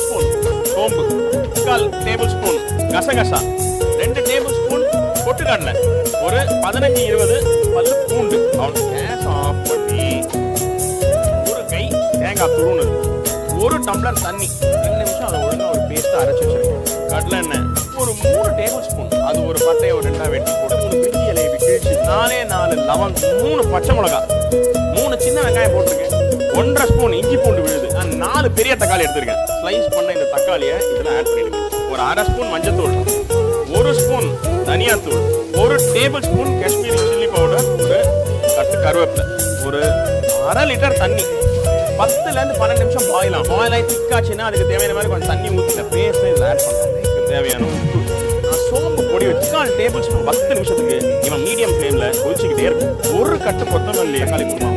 Spoon சோம்பு, 1/4 table spoon கசகசா, 2 table spoon பொட்டுக்கடலை, ஒரு 15-20 பல்லு பூண்டு. அவனுக்கு கேஸ் ஆஃப் பண்ணி ஒரு கை தேங்காய் துருவுனது, 1 டம்ளர் தண்ணி, 2 நிமிஷம் அதை ஒழுங்காக ஒரு பேஸ்ட்டாக அரைச்சி வச்சிருக்கேன். கடலை எண்ணெய் ஒரு 3 டேபிள் ஸ்பூன், அது ஒரு பட்டையை ஒரு 2ஆக வெட்டி போட்டு 3 பிரிஞ்சி இலையை கிழிச்சு 4 லவங்கம், 3 பச்சை மிளகா, 3 சின்ன வெங்காயம் போட்டிருக்கேன், 1/2 ஸ்பூன் இஞ்சி பூண்டு விழுது, நான் 4 பெரிய தக்காளி எடுத்திருக்கேன். ஸ்லைஸ் பண்ண இந்த தக்காளியை இதில் ஆட் பண்ணிடுங்க. ஒரு 1/2 ஸ்பூன் மஞ்சத்தூள், 1 ஸ்பூன் தனியாத்தூள், 1 table spoon Kashmiri chilli powder, ஒரு கட்டு கருவேப்பிலை, ஒரு 1/2 லிட்டர் தண்ணி, 10 to 12 நிமிஷம் பாயில் ஆகி திக்காச்சுன்னா அதுக்கு தேவையான மாதிரி கொஞ்சம் தண்ணி ஊற்றி பேஸ்ட் இதில் ஆட் பண்ணுறேன். தேவையான உப்பு, சோம்பு பொடி வச்சு 1/4 டேபிள் ஸ்பூன் 10 நிமிஷத்துக்கு இவன் மீடியம் ஃப்ளேமில் கொதிச்சுக்கிட்டே இருக்கும். ஒரு கட்டு கொத்தமல்லி தக்காளி குருமா